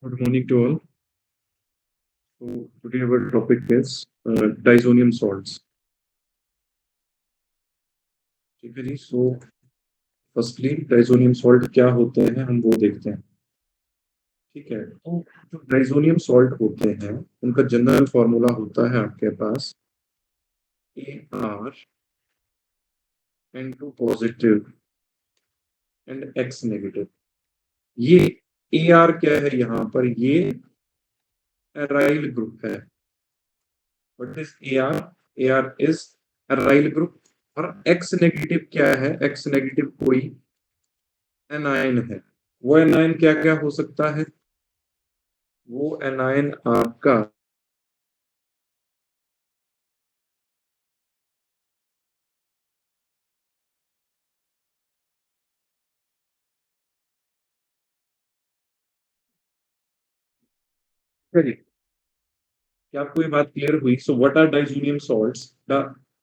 Good morning to all. So today our topic is diazonium salts. ठीक है जी. So firstly diazonium salt क्या होते हैं हम वो देखते हैं. ठीक है. तो जो डाइजोनियम सॉल्ट होते हैं उनका जनरल फॉर्मूला होता है आपके पास AR N2 positive and X negative. ये AR क्या है यहाँ पर, ये एराइल ग्रुप है. What is AR? AR is aryl group. और X नेगेटिव क्या है? X नेगेटिव कोई एनायन है. वो एनायन क्या क्या हो सकता है? वो एनायन आपका क्या आपको ये बात क्लियर हुई? So what are diazonium salts? The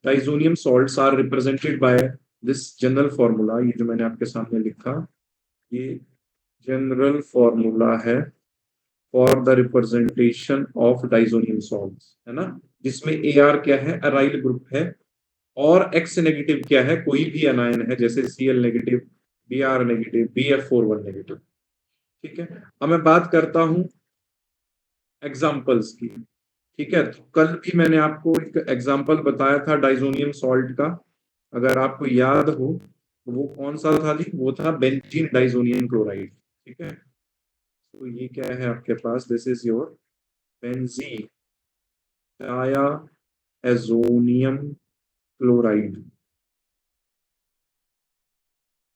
diazonium salts are represented by this general formula. ये जो मैंने आपके सामने लिखा, ये जनरल फॉर्मूला है for the representation of diazonium salts, है ना. जिसमें AR क्या है? अराइल ग्रुप है. और X नेगेटिव क्या है? कोई भी एनायन है, जैसे Cl negative, Br negative, BF41 negative. ठीक है. अब मैं बात करता हूं एग्जाम्पल्स की. ठीक है. तो कल भी मैंने आपको एक एग्जाम्पल बताया था डाइजोनियम सॉल्ट का, अगर आपको याद हो तो वो कौन सा था जी? वो था बेंजीन डाइजोनियम क्लोराइड. ठीक है. तो ये क्या है आपके पास? This is your benzene diazonium chloride.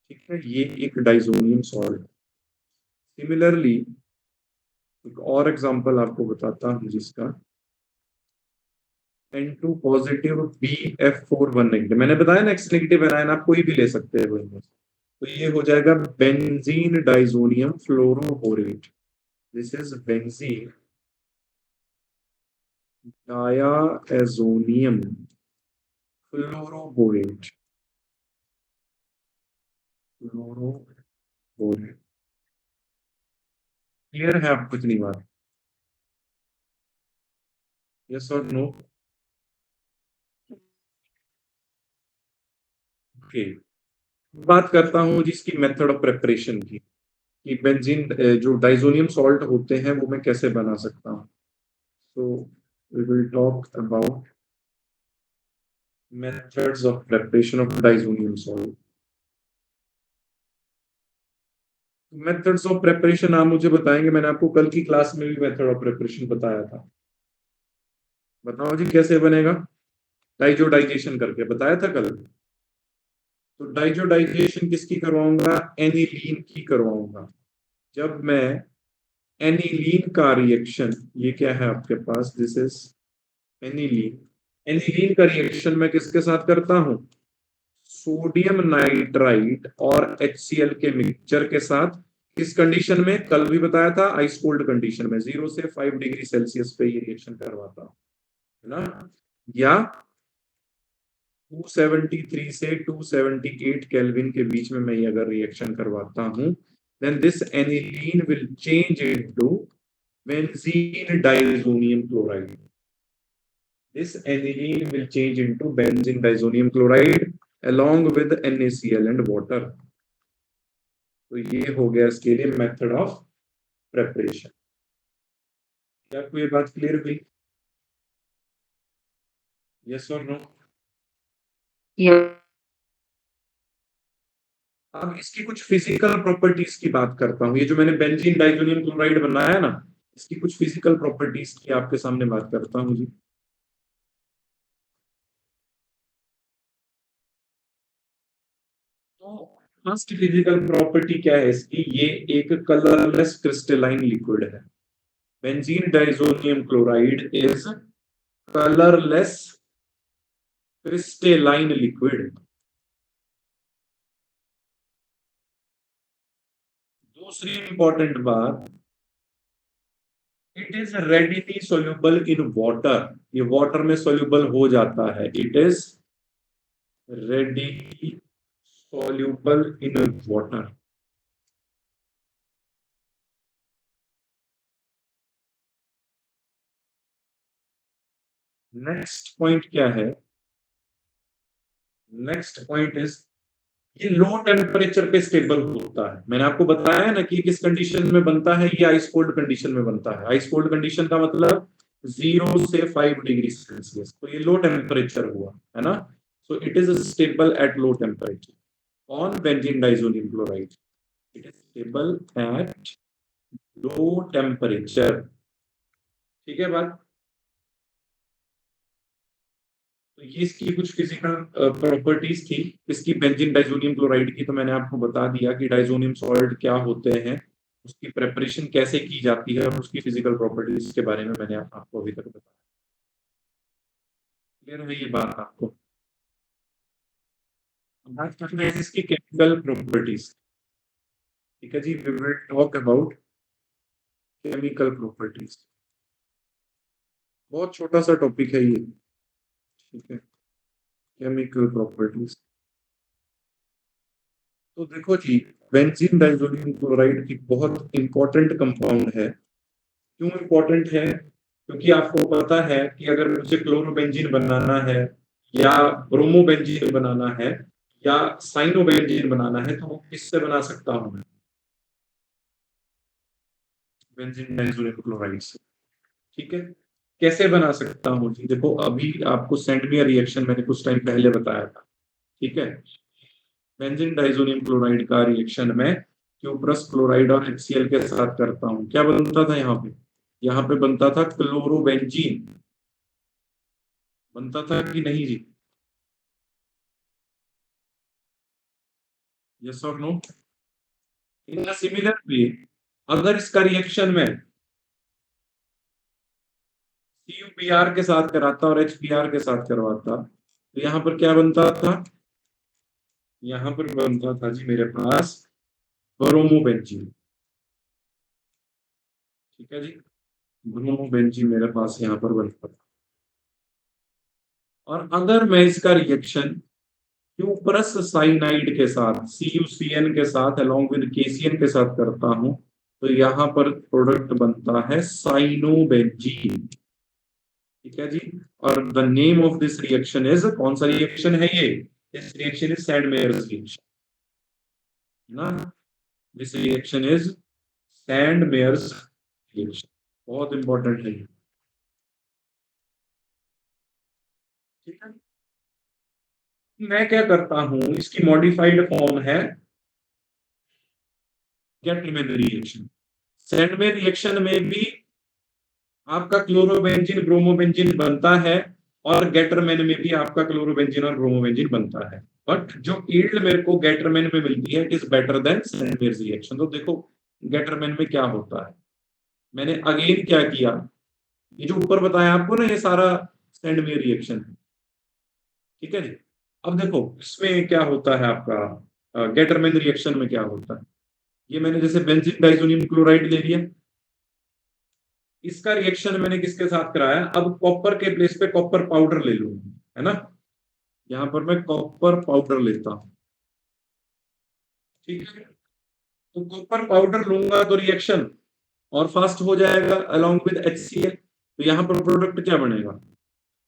ठीक है. ये एक डाइजोनियम सॉल्ट. सिमिलरली एक और एग्जांपल आपको बताता हूं जिसका N2 पॉजिटिव BF41 नेगेटिव. मैंने बताया ना X नेगेटिव एनायन आप कोई भी ले सकते हैं वो इनमें. तो ये हो जाएगा benzene diazonium fluoroborate. This is benzene diazonium fluoroborate. Fluoroborate. Clear है आपको इतनी बात? यस और नो? ओके. बात करता हूं जिसकी मेथड ऑफ प्रिपरेशन की, कि बेंजीन जो डाइजोनियम सॉल्ट होते हैं वो मैं कैसे बना सकता हूँ. So we will talk about methods of preparation of diazonium salt. Methods of preparation आप मुझे बताएंगे? मैंने आपको कल की क्लास में भी मेथड ऑफ प्रिपरेशन बताया था. बताओ जी कैसे बनेगा? डाइजोडाइजेशन करके बताया था कल. तो डाइजोडाइजेशन किसकी करवाऊंगा? एनिलीन की करवाऊंगा. जब मैं एनिलीन का रिएक्शन, ये क्या है आपके पास? This is aniline. एनिलीन का रिएक्शन मैं किसके साथ करता हूं? सोडियम नाइट्राइट और HCl के मिक्सचर के साथ. किस कंडीशन में? कल भी बताया था, आइस कोल्ड कंडीशन में, 0 से 5 डिग्री सेल्सियस पे ये रिएक्शन करवाता हूं, है ना. या 273 से 278 केल्विन के बीच में मैं ये अगर रिएक्शन करवाता हूं, then this aniline will change into benzene diazonium chloride. This aniline will change into benzene diazonium chloride along with NaCl and water. तो ये हो गया इसके लिए मेथड ऑफ प्रेपरेशन. क्या आपको ये बात क्लियर हुई? यस और नो? अब इसकी कुछ फिजिकल प्रॉपर्टीज की बात करता हूँ. ये जो मैंने बेंजीन डाइजोनियम क्लोराइड बनाया ना, इसकी कुछ फिजिकल प्रॉपर्टीज की आपके सामने बात करता हूँ जी. तो फर्स्ट फिजिकल प्रॉपर्टी क्या है इसकी? ये एक कलरलेस क्रिस्टलाइन लिक्विड है. Benzene diazonium chloride is colourless crystalline liquid. दूसरी इंपॉर्टेंट बात, it is readily soluble in water. ये वाटर में सोल्यूबल हो जाता है. It is readily soluble in water. Next point क्या है? नेक्स्ट पॉइंट इज ये लो टेम्परेचर पे स्टेबल होता है। मैंने आपको बताया ना कि किस कंडीशन में बनता है, ये आइस कोल्ड कंडीशन में बनता है। आइस कोल्ड कंडीशन का मतलब 0 से 5 डिग्री सेल्सियस, तो ये लो टेम्परेचर हुआ है ना। So it is stable at low temperature on benzene diazonium chloride. It is stable at low temperature. ठीक है बात। तो ये इसकी कुछ फिजिकल प्रॉपर्टीज थी इसकी बेंजीन डाइजोनियम क्लोराइड की, तो मैंने आपको बता दिया कि डाइजोनियम सॉल्ट क्या होते हैं, उसकी प्रेपरेशन कैसे की जाती है और उसकी फिजिकल प्रॉपर्टीज के बारे में मैंने आपको अभी तक बताया। क्लियर है ये बात आपको? बात करते हैं इसकी केमिकल प्रॉपर्टीज। ठीक है जी, we will talk about chemical properties. बहुत छोटा सा टॉपिक है ये। ठीक है, केमिकल प्रॉपर्टीज। तो देखो जी, बेंजीन डाइजोनियम क्लोराइड की बहुत इंपॉर्टेंट कंपाउंड है। क्यों इंपॉर्टेंट है? क्योंकि आपको पता है कि अगर मुझे क्लोरोबेंजीन बनाना है या ब्रोमोबेंजीन बनाना है या साइनोबेंजीन बनाना है, तो वो किससे बना सकता हूं मैं? बेंजीन डाइजोनियम क्लोराइड से। ठीक है, कैसे बना सकता हूँ जी? देखो, अभी आपको सेंडमियर रिएक्शन मैंने कुछ टाइम पहले बताया था। ठीक है, बेंजीन डाइजोनियम क्लोराइड का रिएक्शन में क्यूप्रस क्लोराइड और HCl के साथ करता हूँ, क्या बनता था यहाँ पे? यहाँ पे बनता था क्लोरोबेंजीन। बनता था कि नहीं जी? यस और नो? इन सिमिलर वे, अगर इसका रिएक्शन में CuPr के साथ कराता और HBr के साथ करवाता, तो यहाँ पर क्या बनता था? यहाँ पर बनता था जी मेरे पास ब्रोमोबेंजीन। ठीक है जी, ब्रोमोबेंजीन मेरे पास यहाँ पर बनता था। और अगर मैं इसका रिएक्शन क्यूप्रस साइनाइड के साथ CuCN के साथ अलोंग विद KCN के साथ करता हूं, तो यहाँ पर प्रोडक्ट बनता है साइनोबेंजीन। ठीक है जी। और the name of this reaction is, कौन सा रिएक्शन है ये? This reaction is Sandmeyer's reaction ना। This reaction is Sandmeyer's reaction. बहुत इंपॉर्टेंट है ये। ठीक है, मैं क्या करता हूं, इसकी मॉडिफाइड फॉर्म है गेटलमैन रिएक्शन। सैंडमेयर रिएक्शन में भी आपका क्लोरोबेंजीन ब्रोमोबेंजीन बनता है और गेटरमैन में भी आपका क्लोरोबेंजीन और ब्रोमोबेंजीन बनता है। बट जो यील्ड मेरे को गेटरमैन में मिलती है, it is better than Sandmeyer reaction. तो देखो गेटरमैन में क्या होता है, मैंने अगेन क्या किया, ये जो ऊपर बताया आपको ना, ये सारा सैंडमेयर रिएक्शन है। ठीक है जी। अब देखो इसमें क्या होता है आपका गेटरमैन रिएक्शन में क्या होता है। ये मैंने जैसे बेंजीन डाइजोनियम क्लोराइड ले लिया, इसका रिएक्शन मैंने किसके साथ कराया? अब कॉपर के प्लेस पे कॉपर पाउडर ले लूंगा, है ना। यहां पर मैं कॉपर पाउडर लेता हूं। ठीक है, तो कॉपर पाउडर लूंगा तो रिएक्शन और फास्ट हो जाएगा अलोंग विद HCl। तो यहां पर प्रोडक्ट क्या बनेगा?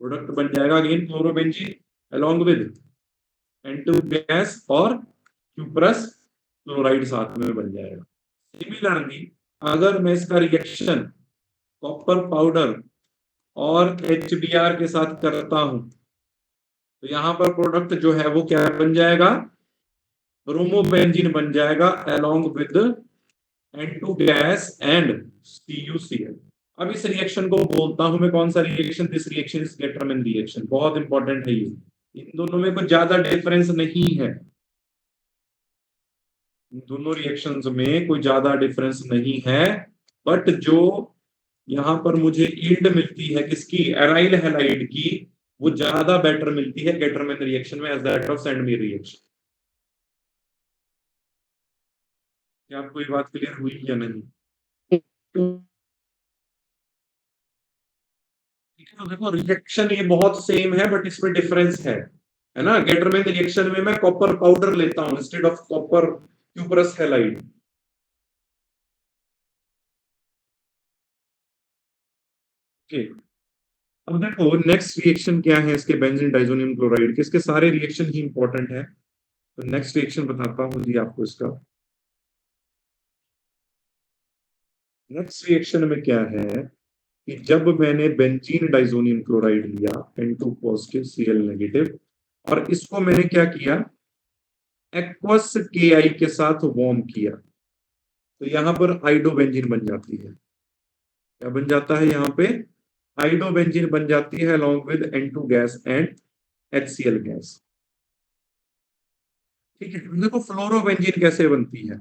प्रोडक्ट बन जाएगा again chlorobenzene along with N2 gas और क्यूप्रस क्लोराइड साथ में बन जाएगा। सिमिलरली, अगर मैं इसका रिएक्शन कॉपर पाउडर और HBr के साथ करता हूं, तो यहां पर प्रोडक्ट जो है वो क्या बन जाएगा? ब्रोमोबेंजीन बन जाएगा along with N2 gas and CuCl। अब इस रिएक्शन को बोलता हूं मैं कौन सा reaction? This reaction is Gattermann reaction. बहुत इंपॉर्टेंट है ये, इन दोनों में कुछ ज्यादा डिफरेंस नहीं है। इन दोनों रिएक्शंस में कोई ज्यादा डिफरेंस नहीं है। बट जो यहाँ पर मुझे यील्ड मिलती है किसकी? एराइल हैलाइड की, वो ज्यादा बेटर मिलती है गेटरमैन रिएक्शन में as that of Sandmeyer reaction. क्या आपको ये बात क्लियर हुई या नहीं? तो देखो रिएक्शन ये बहुत सेम है बट इसमें डिफरेंस है ना। गेटरमैन रिएक्शन में मैं कॉपर पाउडर लेता हूं instead of copper cuprous halide. Okay, अब देखो नेक्स्ट रिएक्शन क्या है इसके बेंजीन डाइजोनियम क्लोराइड के, इसके सारे रिएक्शन ही इंपॉर्टेंट है। तो नेक्स्ट रिएक्शन बताता हूँ जी आपको इसका। नेक्स्ट रिएक्शन में क्या है कि जब मैंने बेंजीन डाइजोनियम क्लोराइड लिया N2 पॉजिटिव Cl नेगेटिव, और इसको मैंने क्या किया, एक्वस KI के साथ वार्म किया, तो यहां पर आइडोबेंजीन बन जाती है। क्या बन जाता है यहाँ पे, आइडोबेंजीन बन जाती है along with N2 gas and HCl gas. ठीक है, देखो फ्लोरोबेंजीन कैसे बनती है।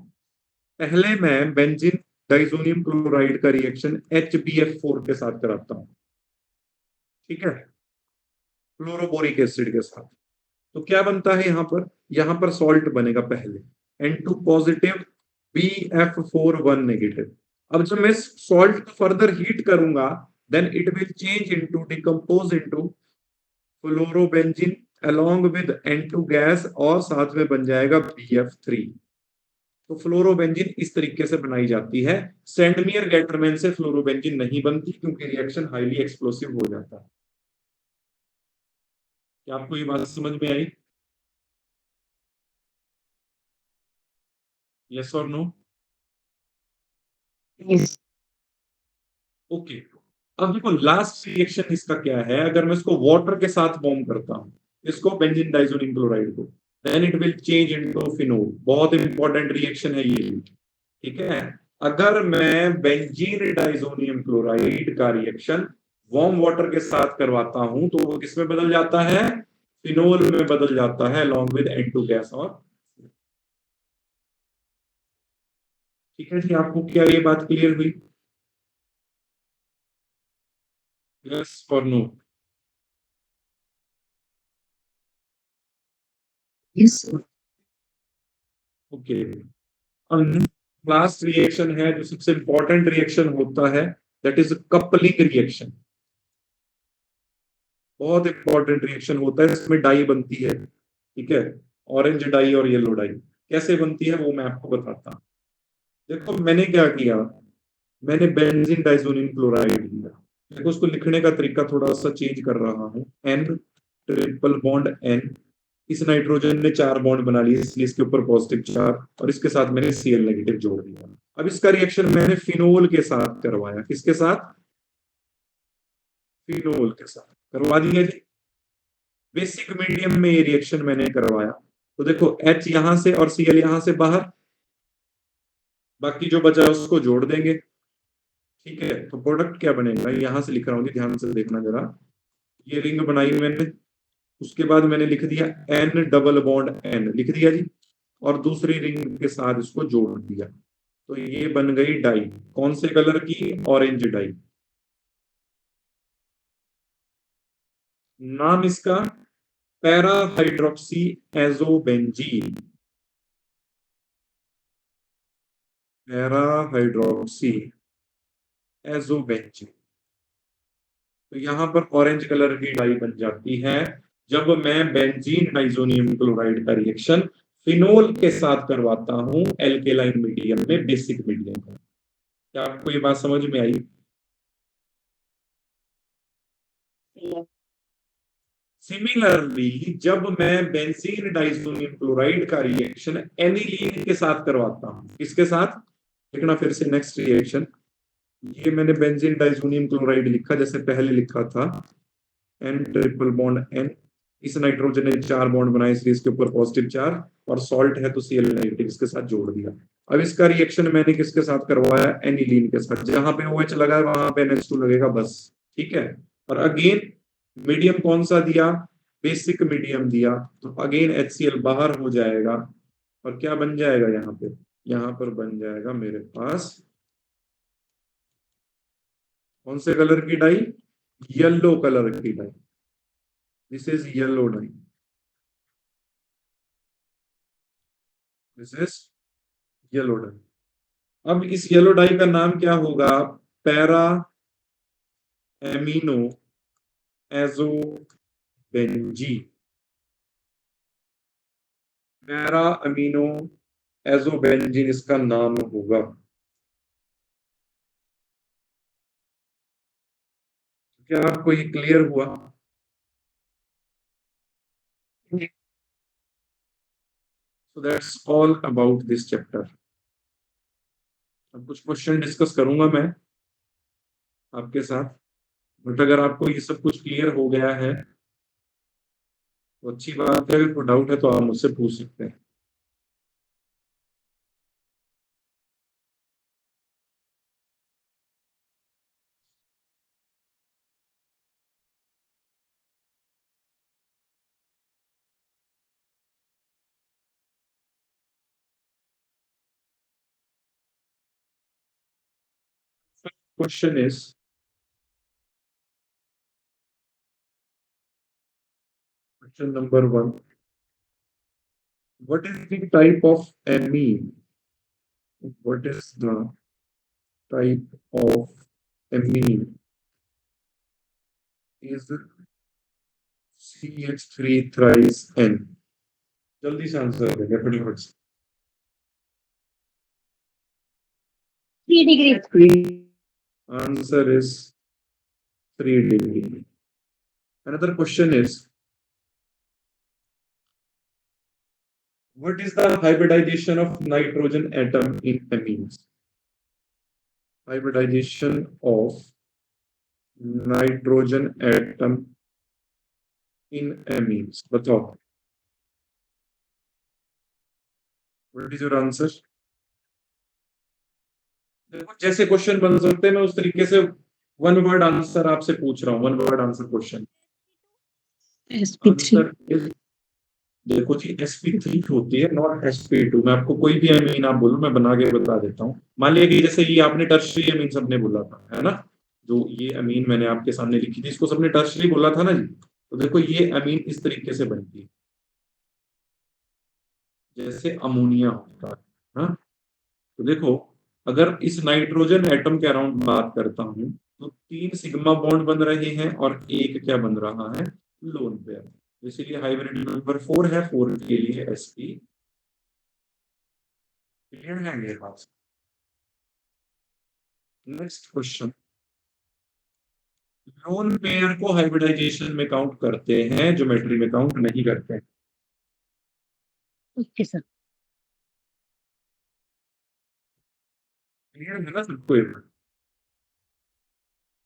पहले मैं बेंजीन डाइजोनियम क्लोराइड का रिएक्शन HBF4 के साथ कराता हूं, ठीक है, फ्लोरोबोरिक एसिड के साथ। तो क्या बनता है यहां पर सॉल्ट बनेगा पहले, N2 पॉजिटिव BF41 नेगेटिव। अब जब मैं सॉल्ट को फर्दर हीट करूंगा, then it will change into decompose into fluorobenzene along with N2 gas, और साथ में बन जाएगा BF3। तो फ्लोरोबेंजीन इस तरीके से बनाई जाती है। सेंडमियर गैटरमैन से फ्लोरोबेंजीन नहीं बनती क्योंकि रिएक्शन हाईली एक्सप्लोसिव हो जाता है। क्या आपको ये बात समझ में आई? यस और नो? ओके। अब देखो लास्ट रिएक्शन इसका क्या है, अगर मैं इसको वाटर के साथ वार्म करता हूं, इसको बेंजीन डाइजोनियम क्लोराइड को, then it will change into phenol. बहुत इंपॉर्टेंट रिएक्शन है ये, ठीक है। अगर मैं बेंजीन डाइजोनियम क्लोराइड का रिएक्शन वार्म वाटर के साथ करवाता हूं, तो वो किसमें बदल जाता है, फिनोल में बदल जाता है along with N2 गैस। और ठीक है जी, आपको क्या ये बात क्लियर हुई? यस और no? Yes. Okay. Last reaction है जो सबसे इंपॉर्टेंट रिएक्शन होता है, दैट इज कपलिंग रिएक्शन। बहुत इंपॉर्टेंट रिएक्शन होता है, इसमें डाई बनती है, ठीक है, ऑरेंज डाई और येलो डाई। कैसे बनती है वो मैं आपको बताता हूँ। देखो मैंने क्या किया, मैंने बेंजीन डाइजोनियम क्लोराइड लिया। देखो उसको लिखने का तरीका थोड़ा सा चेंज कर रहा हूँ। N ट्रिपल बॉन्ड N, इस नाइट्रोजन ने 4 बॉन्ड बना लिए इसलिए इसके ऊपर पॉजिटिव चार्ज, और इसके साथ मैंने Cl नेगेटिव जोड़ दिया। अब इसका रिएक्शन मैंने फिनोल के साथ करवाया। किसके साथ? फिनोल के साथ करवा दिया जी। बेसिक मीडियम में ये रिएक्शन मैंने करवाया। तो देखो H यहां से और Cl यहां से बाहर, बाकी जो बचा उसको जोड़ देंगे, ठीक है। तो प्रोडक्ट क्या बनेगा, यहां से लिख रहा हूँ, ध्यान से देखना जरा। ये रिंग बनाई मैंने, उसके बाद मैंने लिख दिया N डबल बॉन्ड N, लिख दिया जी, और दूसरी रिंग के साथ इसको जोड़ दिया। तो ये बन गई डाई। कौन से कलर की? Orange dye. नाम इसका para hydroxy azobenzene. Para hydroxy azobenzene. तो यहां पर ऑरेंज कलर की डाई बन जाती है जब मैं बेंजीन डाइजोनियम क्लोराइड का रिएक्शन फिनोल के साथ करवाता हूं एल्केलाइन मीडियम में, बेसिक मीडियम में। क्या आपको ये बात समझ में आई? सिमिलरली जब मैं बेंजीन डाइजोनियम क्लोराइड का रिएक्शन एनिलीन के साथ करवाता हूं, किसके साथ, देखना फिर से नेक्स्ट रिएक्शन। ये मैंने बेंजीन डाइजोनियम क्लोराइड लिखा जैसे पहले लिखा था, N ट्रिपल बॉन्ड N, इस नाइट्रोजन ने 4 बॉन्ड बनाए इसलिए इसके ऊपर पॉजिटिव चार्ज, और सॉल्ट है तो Cl नेगेटिव इसके साथ जोड़ दिया। अब इसका रिएक्शन मैंने किसके साथ करवाया, एनिलीन के साथ। जहां पे OH लगा है वहां पे NH2 लगेगा बस, ठीक है। और अगेन मीडियम कौन सा दिया, बेसिक मीडियम दिया, तो अगेन HCl बाहर हो जाएगा, और क्या बन जाएगा यहाँ पे, यहाँ पर बन जाएगा मेरे पास कौन से कलर की डाई, येलो कलर की dye. This is yellow dye, this is yellow dye. अब इस येलो डाई का नाम क्या होगा, para amino azobenzene. Para amino azobenzene इसका नाम होगा। क्या आपको ये क्लियर हुआ? So that's all about this chapter. अब कुछ क्वेश्चन डिस्कस करूंगा मैं आपके साथ, बट अगर आपको ये सब कुछ क्लियर हो गया है तो अच्छी बात है, अगर कोई डाउट है तो आप मुझसे पूछ सकते हैं। Question is, question number 1. What is the type of amine? What is the type of amine? Is CH3 thrice N? जल्दी से आंसर देंगे फटाफट से। 3 degree. Answer is 3 degree. Another question is, what is the hybridization of nitrogen atom in amines? Hybridization of nitrogen atom in amines. बताओ। What is your answer? देखो जैसे question बन सकते हैं मैं उस तरीके से वन वर्ड आंसर आपसे पूछ रहा हूँ, one word answer question. sp3 देखो जी sp3 होती है, नॉट sp2। मैं आपको कोई भी अमीन आप बोलो, मैं बना के बता देता हूँ। मान लिया कि जैसे ये आपने टर्शरी अमीन सबने बोला था, है ना, जो ये अमीन मैंने आपके सामने लिखी थी इसको सबने टर्शरी बोला था ना जी। तो देखो ये अमीन इस तरीके से बनती है, जैसे अमोनिया होता है। हाँ? तो देखो अगर इस नाइट्रोजन एटम के अराउंड बात करता हूं तो 3 सिग्मा बॉन्ड बन रहे हैं और एक क्या बन रहा है, लोन पेयर। इसीलिए हाइब्रिड नंबर 4 है, 4 के लिए sp। क्लियर है ये बात? नेक्स्ट क्वेश्चन, लोन पेयर को हाइब्रिडाइजेशन में काउंट करते हैं, ज्योमेट्री में काउंट नहीं करते हैं। Okay sir. क्लियर है ना सबको?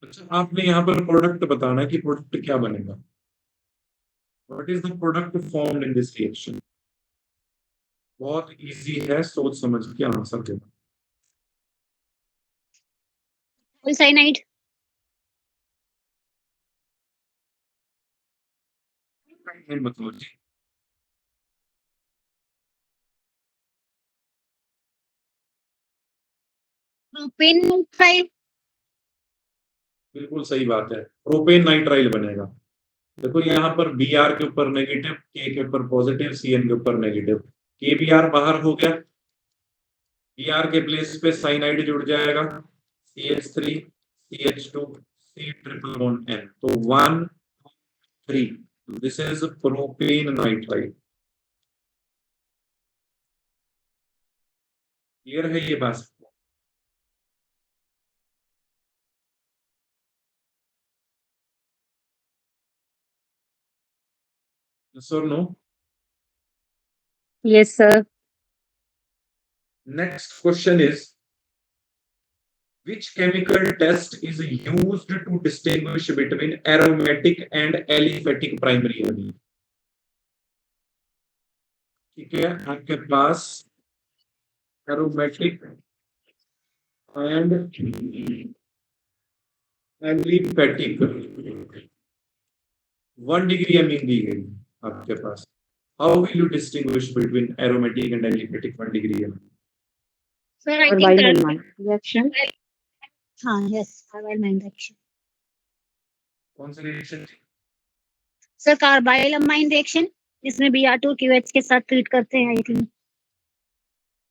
अच्छा आपने यहाँ पर प्रोडक्ट बताना है कि प्रोडक्ट क्या बनेगा। What is the product formed in this reaction? बहुत इजी है, सोच समझ के आंसर देना। cyanide. मतलब जी Propane nitrile. बिल्कुल सही बात है, प्रोपेन नाइट्राइल बनेगा। देखो यहाँ पर बी आर के ऊपर नेगेटिव, के ऊपर पॉजिटिव, सी एन के ऊपर नेगेटिव, के बी आर बाहर हो गया, बी आर के प्लेस पे साइनाइड जुड़ जाएगा, CH3 CH2 C triple bond N, तो 1 3, this is propane nitrile. Clear है ये बात? Yes or no? Yes sir. Next question is, which chemical test is used to distinguish between aromatic and aliphatic primary amine? ठीक है, आपके पास aromatic and aliphatic 1 degree amine दी गई आपके पास। How will you distinguish between aromatic and aliphatic 1 degree amine? Sir, I think carbamide reaction. हाँ, yes, carbamide reaction. कौन सी reaction? Sir carbylamine reaction, इसमें Br2 QH के साथ ट्रीट करते हैं आई थिंक।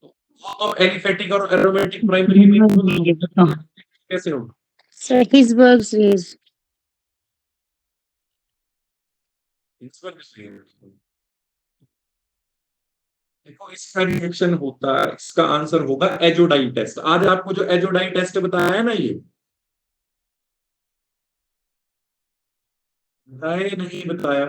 तो एलिफेटिक और एरोमेटिक प्राइमरी अमीन कैसे होगा? Sir Hinsberg's reagent. देखो इसका रिएक्शन होता है, इसका आंसर होगा एजोडाइन टेस्ट। आज आपको जो एजोडाइन टेस्ट बताया है ना, ये बताया नहीं बताया?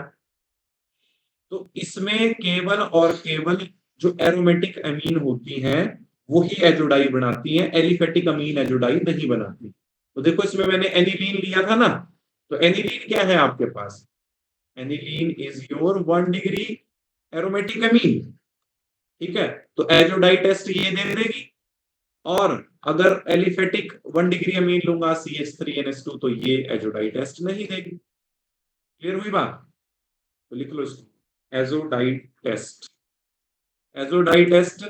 तो इसमें केवल और केवल जो एरोमेटिक अमीन होती हैं वही एजोडाई बनाती हैं, एलिफेटिक अमीन एजोडाई नहीं बनाती। तो देखो इसमें मैंने एनिलीन लिया था ना, तो एनिलीन क्या है आपके पास? Aniline is your 1 degree aromatic amine. ठीक है, तो एजोडाई टेस्ट ये दे देगी। और अगर एलिफेटिक 1 डिग्री अमीन लूंगा CH3NH2 तो ये एजोडाई टेस्ट नहीं देगी। क्लियर हुई बात? तो लिख लो इसको, azo dye test. Azo dye test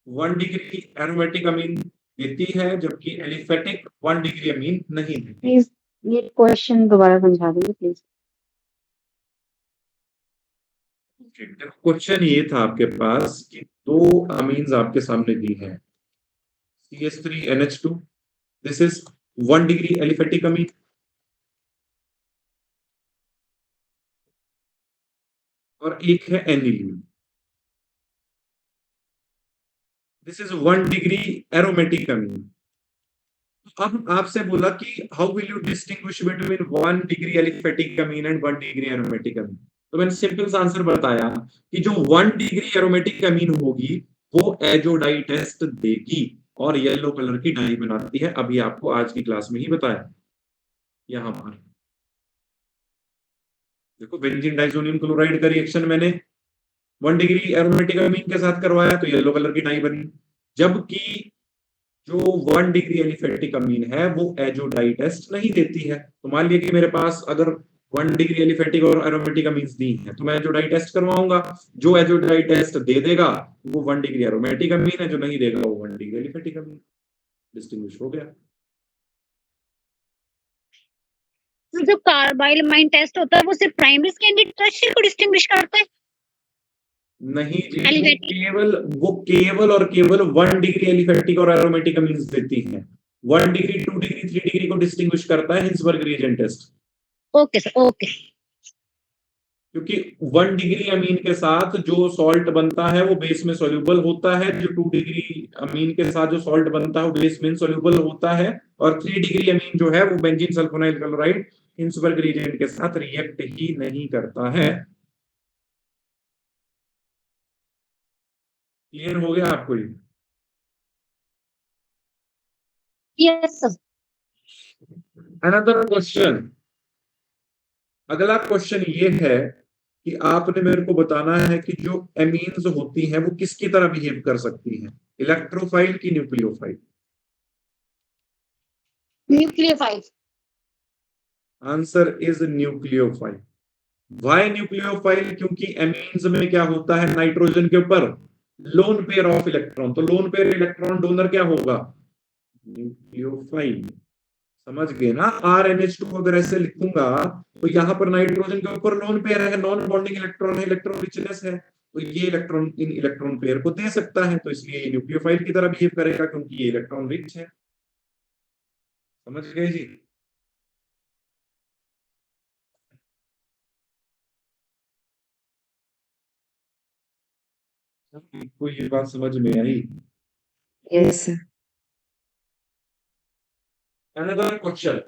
1 degree aromatic अमीन देती है, जबकि एलिफेटिक 1 डिग्री अमीन नहीं देती। प्लीज ये क्वेश्चन दोबारा समझा दीजिए प्लीज। क्वेश्चन ये था आपके पास कि दो अमीन्स आपके सामने दी हैं, CH3NH2, this is 1 degree aliphatic amine, और एक है aniline, this is 1 degree aromatic amine. अब आपसे बोला कि how will you distinguish between 1 degree aliphatic amine and 1 degree aromatic amine. तो मैंने सिंपल सा आंसर बताया कि जो 1 डिग्री एरोमेटिक अमीन होगी वो एजोडाई टेस्ट देगी और येलो कलर की डाई बनाती है। अभी आपको आज की क्लास में ही बताया। यहां पर देखो, बेंजीन डाइसोनियम क्लोराइड का रिएक्शन मैंने 1 डिग्री एरोमेटिक अमीन के साथ करवाया तो येलो कलर की डाई बनी, जबकि जो 1 डिग्री एलिफेटिक अमीन है वो एजोडाई टेस्ट नहीं देती है। तो मान लिया कि मेरे पास अगर 1 डिग्री एलिफेटिक और एरोमेटिक अमीन्स दी है तो मैं एजोडाई टेस्ट करवाऊंगा। जो एजोडाई टेस्ट दे देगा वो 1 डिग्री एरोमेटिक अमीन है, जो नहीं देगा वो 1 डिग्री एलिफेटिक अमीन। डिस्टिंग्विश हो गया। जो कार्बाइल अमाइन टेस्ट होता है वो सिर्फ प्राइमरी सेकेंडरी टर्शियरी को डिस्टिंग्विश करता है? नहीं जी, एलिफेटिक वो केवल और केवल 1 डिग्री एलिफेटिक और एरोमेटिक अमीन्स देती हैं। 1 डिग्री, 2 डिग्री, 3 डिग्री को डिस्टिंग्विश करता है Hinsberg reagent test. Okay sir, okay. क्योंकि 1 डिग्री अमीन के साथ जो सॉल्ट बनता है वो बेस में सोल्यूबल होता है, जो 2 डिग्री अमीन के साथ जो सॉल्ट बनता है वो बेस में सोल्यूबल होता है, और 3 डिग्री अमीन जो है वो benzene sulfonyl chloride Hinsberg reagent के साथ रिएक्ट ही नहीं करता है। क्लियर हो गया आपको ये? Yes sir. अनदर क्वेश्चन, अगला क्वेश्चन ये है कि आपने मेरे को बताना है कि जो एमीन्स होती हैं वो किसकी तरह बिहेव कर सकती हैं, इलेक्ट्रोफाइल की nucleophile? Nucleophile. Answer is nucleophile. Why nucleophile? क्योंकि एमीन्स में क्या होता है, नाइट्रोजन के ऊपर लोन पेयर ऑफ इलेक्ट्रॉन, तो लोन पेयर इलेक्ट्रॉन डोनर क्या होगा? न्यूक्लियोफाइल। समझ गए ना? RNH2 अगर ऐसे लिखूंगा तो यहाँ पर नाइट्रोजन के ऊपर लोन पेयर है, नॉन बॉन्डिंग इलेक्ट्रॉन है, इलेक्ट्रॉन रिचनेस है, तो ये इलेक्ट्रॉन इन इलेक्ट्रॉन पेयर को दे सकता है, तो इसलिए ये न्यूक्लियोफाइल की तरह बिहेव करेगा क्योंकि ये इलेक्ट्रॉन रिच है। समझ गए जी? आपको ये बात समझ में आई? Yes sir. Another question,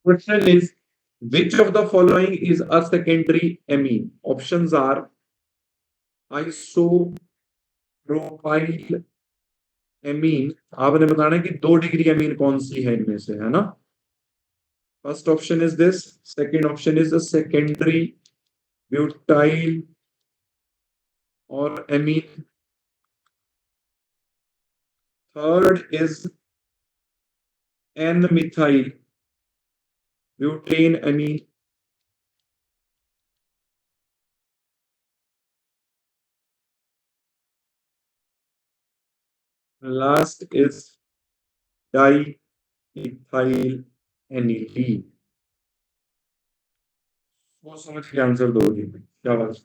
question is, which of the following is a secondary amine? Options are isopropyl amine। आपने बताना है कि 2 डिग्री अमीन कौन सी है इनमें से, है ना? First option is this, second option is secondary butyl और amine, third is n methyl butane amine, last is diethyl aniline. वो समझ के आंसर दोगे क्या बात?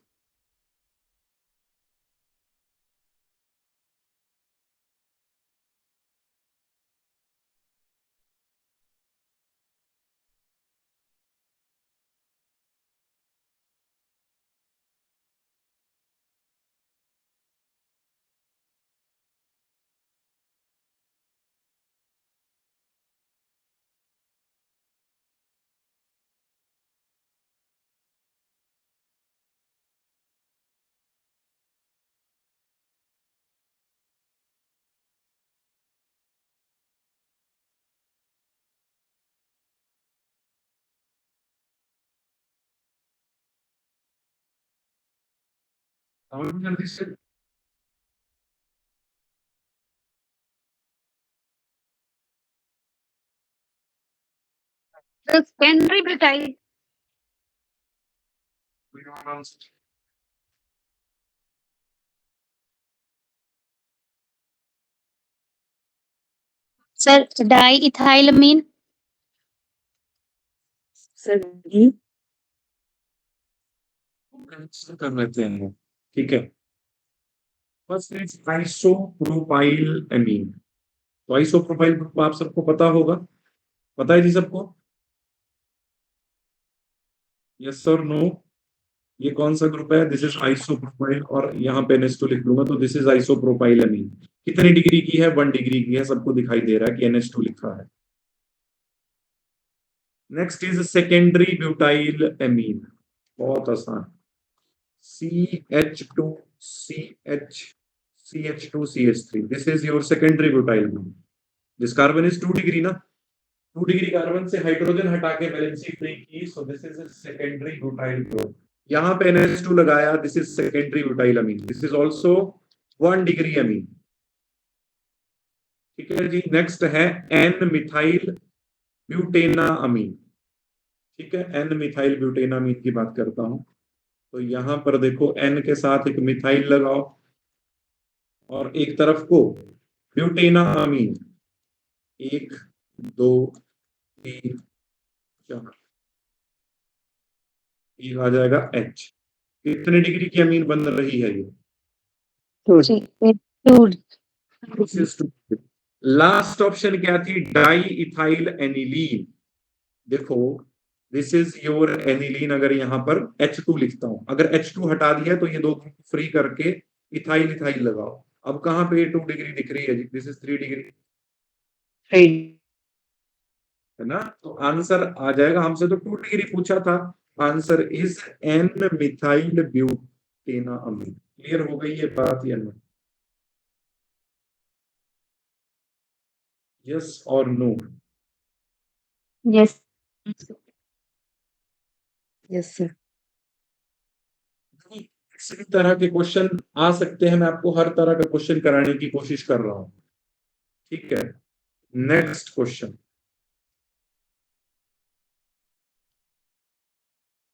और भी जल्दी से सर सेकेंडरी ब्यूटाइल। कोई और answer? Sir diethylamine. Sir ये आंसर कर लेते हैं, ठीक है। First is isopropyl amine. तो आइसोप्रोपाइल ग्रुप आप सबको पता होगा, पता है जी सबको? यस और नो? ये कौन सा ग्रुप है? दिस इज आइसोप्रोपाइल, और यहाँ पे NH2 लिख लूंगा तो दिस इज आइसोप्रोपाइल एमीन। कितनी डिग्री की है? 1 डिग्री की है, सबको दिखाई दे रहा है कि NH2 लिखा है। Next is secondary butyl amine, बहुत आसान। CH2 CH CH2 CH3, this is your secondary butyl amine. This carbon is 2 degree ना, 2 डिग्री कार्बन से हाइड्रोजन हटा के वैलेंसी फ्री की, so this is secondary butyl group. यहाँ पे NH2 लगाया, this is secondary butyl amine, this is also 1 degree amine. ठीक है जी। नेक्स्ट है N मिथाइल ब्यूटेना अमीन। ठीक है, N मिथाइल ब्यूटेना अमीन की बात करता हूं। तो यहां पर देखो N के साथ एक मिथाइल लगाओ और एक तरफ को ब्यूटेना अमीन, 1 2 3 4, ये आ जाएगा H। कितने डिग्री की अमीन बन रही है ये? लास्ट ऑप्शन क्या थी? Di ethyl aniline. देखो, दिस इज योर एनिलीन। अगर यहां पर H2 लिखता हूं, अगर H2 हटा दिया तो ये दो ग्रुप फ्री करके इथाइल इथाइल लगाओ। अब कहां पे 2 डिग्री दिख रही है जी? दिस इज 3 डिग्री, है ना? तो आंसर आ जाएगा, हमसे तो 2 डिग्री पूछा था। Answer is N methyl butanamine. Clear हो गई ये बात या नहीं? यस और नो? यस। Yes sir. किसी भी तरह के क्वेश्चन आ सकते हैं, मैं आपको हर तरह का क्वेश्चन कराने की कोशिश कर रहा हूं, ठीक है। Next question,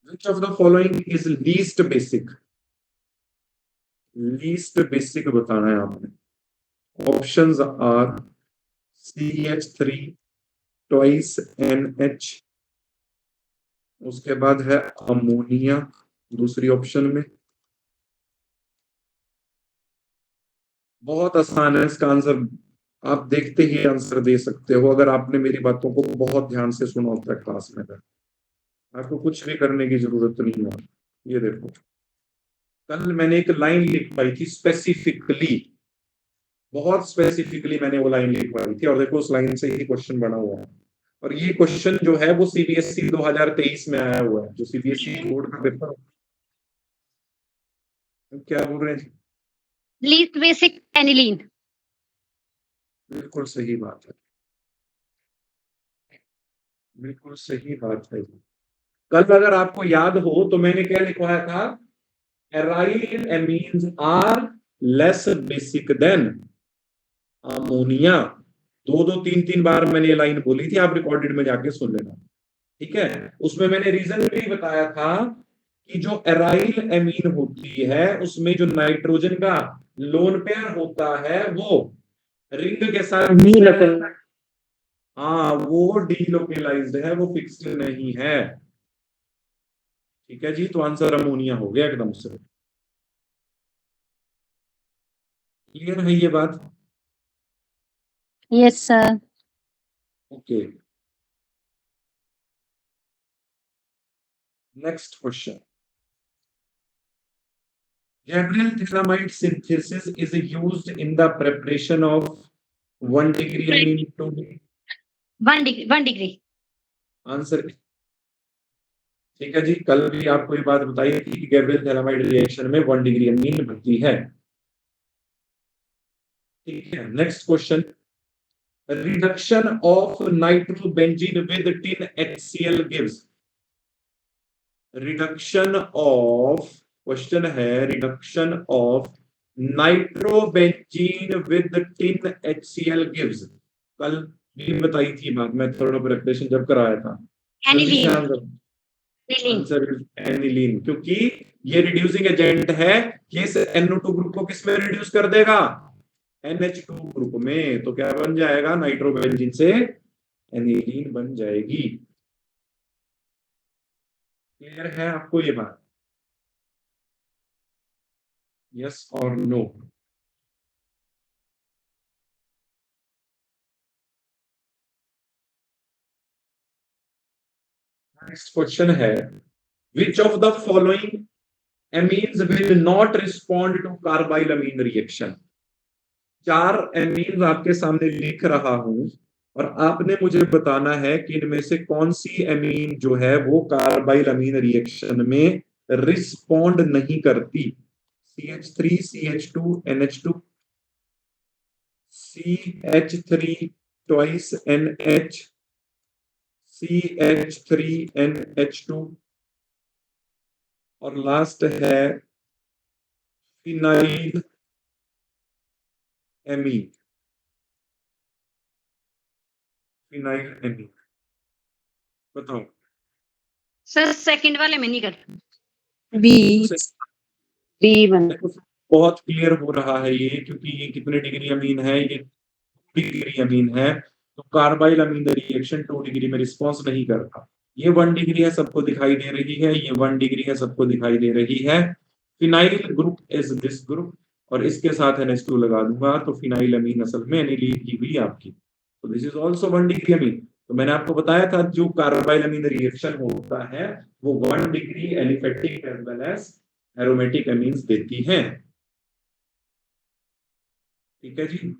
which of the following is least basic? Least basic बताना है आपने। Options are CH3 twice NH, उसके बाद है अमोनिया दूसरी ऑप्शन में। बहुत आसान है, इसका आंसर आप देखते ही आंसर दे सकते हो अगर आपने मेरी बातों को बहुत ध्यान से सुना होता है क्लास में। आपको कुछ भी करने की जरूरत नहीं है। ये देखो, कल मैंने एक लाइन लिखवाई थी स्पेसिफिकली, बहुत स्पेसिफिकली मैंने वो लाइन लिखवाई थी, और देखो उस लाइन से ही क्वेश्चन बना हुआ है। और ये क्वेश्चन जो है वो CBSE 2023 में आया हुआ है, जो CBSE बोर्ड का पेपर। क्या बोल रहे हैं? Least basic aniline. बिल्कुल सही बात है, बिल्कुल सही बात है। कल अगर आपको याद हो तो मैंने क्या लिखवाया था? Aryl amines are less basic than ammonia. 2 2 3 3 बार मैंने ये लाइन बोली थी, आप रिकॉर्डेड में जाके सुन लेना, ठीक है। उसमें मैंने रीजन भी बताया था कि जो एराइल एमीन होती है उसमें जो नाइट्रोजन का लोन पेयर होता है वो रिंग के साथ, हाँ वो डीलोकेलाइज्ड है, वो फिक्स्ड नहीं है। ठीक है जी, तो आंसर अमोनिया हो गया एकदम से। क्लियर है ये बात? Yes sir. Okay, next question. Gabriel Thalamide synthesis is used in the preparation of 1 degree amine 2 degree. 1 degree. Answer, ठीक है जी। कल भी आपको ये बात बताई थी कि गैब्रियल थैलामाइड रिएक्शन में 1 डिग्री अमीन बनती है, ठीक है। Next question, reduction of nitrobenzene with tin HCl gives, reduction of question है reduction of nitrobenzene with tin HCl gives. कल भी बताई थी बात, मेथड ऑफ प्रिपरेशन जब कराया था। जल्दी से आंसर। आंसर इज एनिलीन, क्योंकि ये रिड्यूसिंग एजेंट है। ये NO2 ग्रुप को किस में रिड्यूस कर देगा? NH2 ग्रुप में। तो क्या बन जाएगा? नाइट्रोबेंजीन से एनिलीन बन जाएगी। क्लियर है आपको ये बात? यस और no? Next question is which of the following amines will not respond to carbylamine reaction. 4 amines आपके सामने लिख रहा हूं और आपने मुझे बताना है कि इनमें से कौन सी एमीन जो है वो कार्बाइल अमीन रिएक्शन में रिस्पॉन्ड नहीं करती। CH3, CH2, NH2, CH3 twice NH, CH3NH2 और लास्ट है फिनाइल एमीन। फिनाइल एमीन बताओ सर सेकंड वाले में नहीं कर बी B1 बहुत क्लियर हो रहा है ये, क्योंकि ये कितने डिग्री अमीन है? ये 2 डिग्री अमीन है। तो कार्बाइल अमीन रिएक्शन 2 डिग्री में रिस्पॉन्स नहीं करता। ये 1 डिग्री है, सबको दिखाई दे रही है। ये 1 डिग्री है, सबको दिखाई दे रही है। Phenyl group is this group और इसके साथ NH2 लगा दूंगा तो फिनाइल अमीन असल में एनिलीन की हुई आपकी। तो दिस इज आल्सो 1 डिग्री अमीन। तो मैंने आपको बताया था जो कार्बाइल अमीन रिएक्शन होता है वो 1 degree aliphatic as well as aromatic amines देती हैं। ठीक है जी।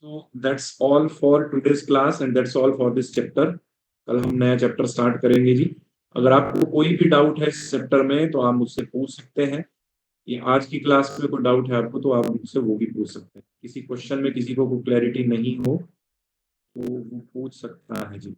So that's all for today's class and that's all for this chapter. कल हम नया चैप्टर स्टार्ट करेंगे जी। अगर आपको कोई भी डाउट है इस चैप्टर में तो आप मुझसे पूछ सकते हैं। ये आज की क्लास में कोई डाउट है आपको तो आप मुझसे वो भी पूछ सकते हैं। किसी क्वेश्चन में किसी को कोई क्लैरिटी नहीं हो तो वो पूछ सकता है जी।